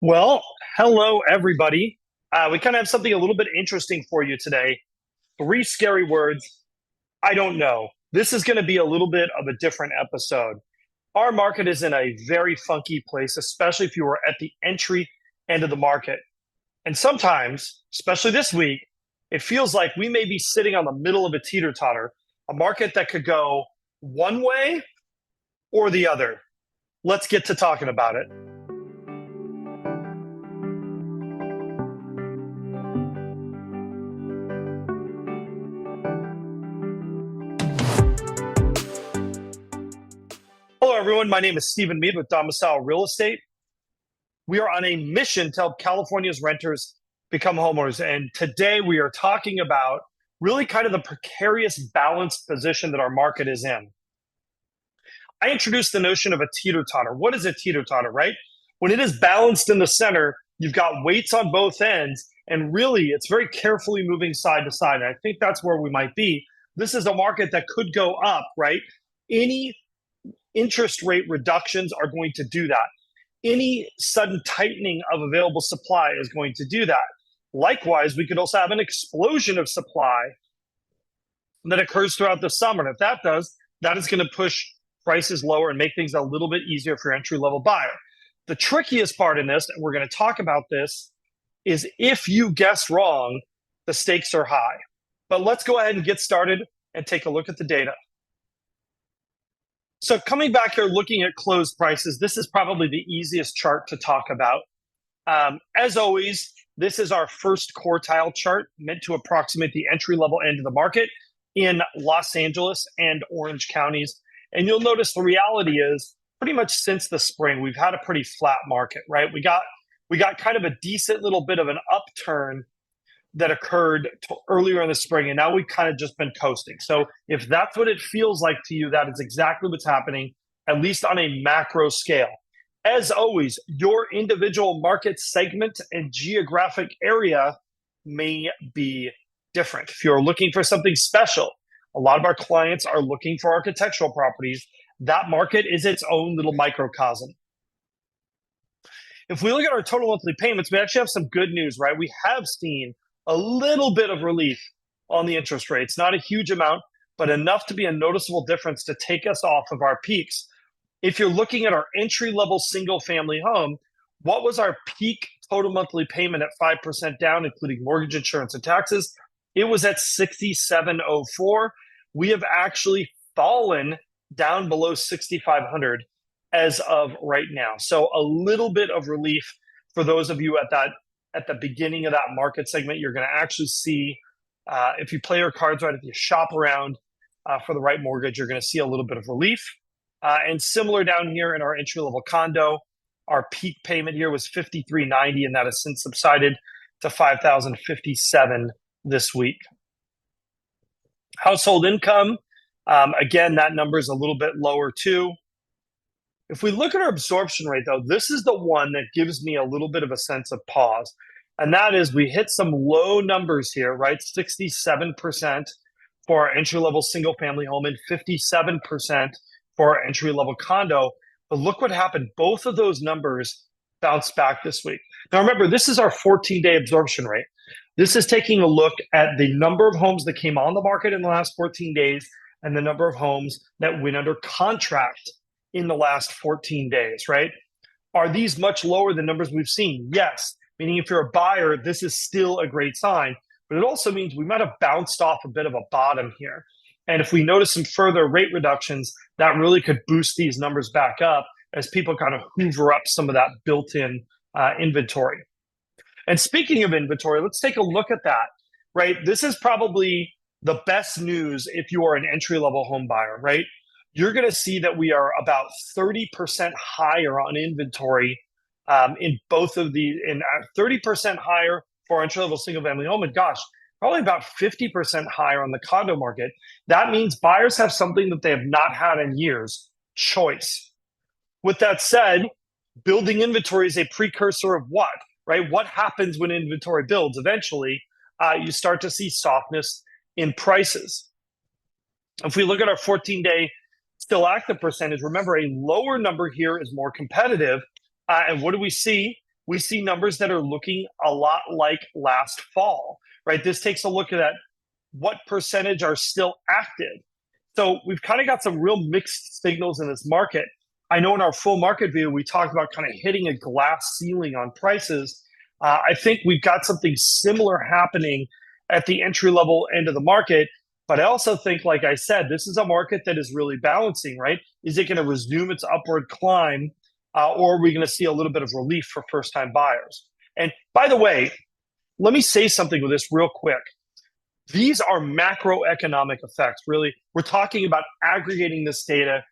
Well, hello, everybody. We kind of have something a little bit interesting for you today. Three scary words. I don't know. This is going to be a little bit of a different episode. Our market is in a very funky place, especially if you are at the entry end of the market. And sometimes, especially this week, it feels like we may be sitting on the middle of a teeter-totter, a market that could go one way or the other. Let's get to talking about it. Hello, everyone. My name is Stephen Meade with Domicile Real Estate. We are on a mission to help California's renters become homeowners. And today we are talking about really kind of the precarious balanced position that our market is in. I introduced the notion of a teeter-totter. What is a teeter-totter, right? When it is balanced in the center, you've got weights on both ends, and really it's very carefully moving side to side. And I think that's where we might be. This is a market that could go up, right? Any interest rate reductions are going to do that. Any sudden tightening of available supply is going to do that. Likewise, we could also have an explosion of supply that occurs throughout the summer. And if that does, that is going to push prices lower and make things a little bit easier for entry-level buyer. The trickiest part in this, and we're going to talk about this, is if you guess wrong, the stakes are high. But let's go ahead and get started and take a look at the data. So coming back here, looking at closed prices, this is probably the easiest chart to talk about. As always, this is our first quartile chart meant to approximate the entry-level end of the market in Los Angeles and Orange counties. And you'll notice the reality is pretty much since the spring, we've had a pretty flat market, right? We got kind of a decent little bit of an upturn that occurred earlier in the spring, and now we've kind of just been coasting. So if that's what it feels like to you, that is exactly what's happening, at least on a macro scale. As always, your individual market segment and geographic area may be different. If you're looking for something special, a lot of our clients are looking for architectural properties. That market is its own little microcosm. If we look at our total monthly payments, we actually have some good news, right? We have seen a little bit of relief on the interest rates, not a huge amount, but enough to be a noticeable difference to take us off of our peaks. If you're looking at our entry-level single-family home, what was our peak total monthly payment at 5% down, including mortgage, insurance, and taxes? It was at $6,704. We have actually fallen down below $6,500 as of right now. So a little bit of relief for those of you at the beginning of that market segment. You're going to actually see, if you play your cards right, if you shop around for the right mortgage, you're going to see a little bit of relief. And similar down here in our entry-level condo, our peak payment here was $5,390, and that has since subsided to $5,057 this week. Household income, again, that number is a little bit lower too. If we look at our absorption rate, though, this is the one that gives me a little bit of a sense of pause. And that is we hit some low numbers here, right? 67% for our entry-level single-family home and 57% for our entry-level condo. But look what happened. Both of those numbers bounced back this week. Now, remember, this is our 14-day absorption rate. This is taking a look at the number of homes that came on the market in the last 14 days and the number of homes that went under contract in the last 14 days, right? Are these much lower than numbers we've seen? Yes. Meaning if you're a buyer, this is still a great sign, but it also means we might have bounced off a bit of a bottom here. And if we notice some further rate reductions, that really could boost these numbers back up as people kind of hoover up some of that built-in inventory. And speaking of inventory, let's take a look at that, right? This is probably the best news if you are an entry-level home buyer, right? You're going to see that we are about 30% higher on inventory in both of the, 30% higher for entry-level single-family home, and gosh, probably about 50% higher on the condo market. That means buyers have something that they have not had in years: choice. With that said, building inventory is a precursor of what, right? What happens when inventory builds? Eventually, you start to see softness in prices. If we look at our 14-day still active percentage, remember, a lower number here is more competitive. And what do we see? we see numbers that are looking a lot like last fall, right? This takes a look at what percentage are still active. So we've kind of got some real mixed signals in this market. I know in our full market view, we talked about kind of hitting a glass ceiling on prices. I think we've got something similar happening at the entry level end of the market. But I also think, like I said, this is a market that is really balancing, right? Is it going to resume its upward climb, or are we going to see a little bit of relief for first time buyers? And by the way, let me say something with this real quick. These are macroeconomic effects, really. We're talking about aggregating this data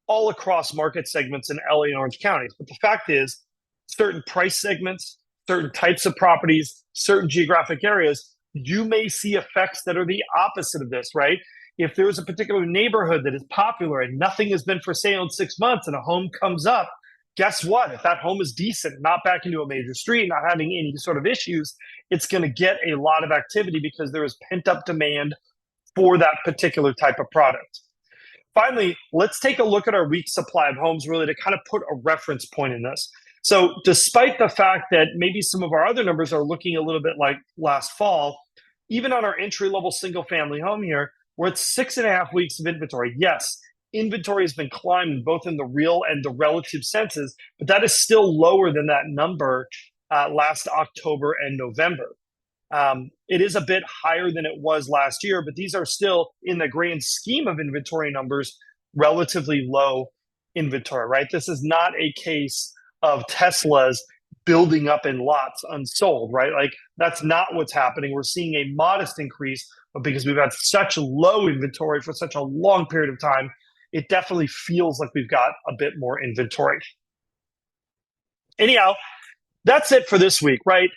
all across market segments in LA and Orange counties. But the fact is, certain price segments, certain types of properties, certain geographic areas, you may see effects that are the opposite of this, right? If there's a particular neighborhood that is popular and nothing has been for sale in 6 months and a home comes up, guess what? If that home is decent, not back into a major street, not having any sort of issues, it's going to get a lot of activity because there is pent-up demand for that particular type of product. Finally, let's take a look at our weak supply of homes, really, to kind of put a reference point in this. So despite the fact that maybe some of our other numbers are looking a little bit like last fall, even on our entry-level single-family home here, we're at 6.5 weeks of inventory. Yes, inventory has been climbing both in the real and the relative senses, but that is still lower than that number last October and November. It is a bit higher than it was last year, but these are still, in the grand scheme of inventory numbers, relatively low inventory, right? This is not a case of Teslas building up in lots unsold, right? Like, that's not what's happening. We're seeing a modest increase, but because we've had such low inventory for such a long period of time, it definitely feels like we've got a bit more inventory. Anyhow, that's it for this week, right?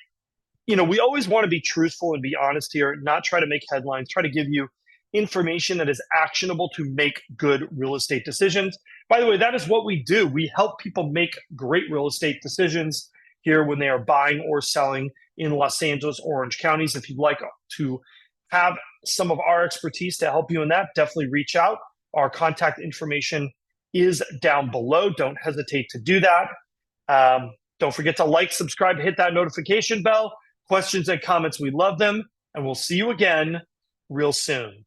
You know, we always want to be truthful and be honest here, not try to make headlines, try to give you information that is actionable to make good real estate decisions. By the way, that is what we do. We help people make great real estate decisions here when they are buying or selling in Los Angeles, Orange counties. If you'd like to have some of our expertise to help you in that, definitely reach out. Our contact information is down below. Don't hesitate to do that. Don't forget to like, subscribe, hit that notification bell. Questions and comments, we love them. And we'll see you again real soon.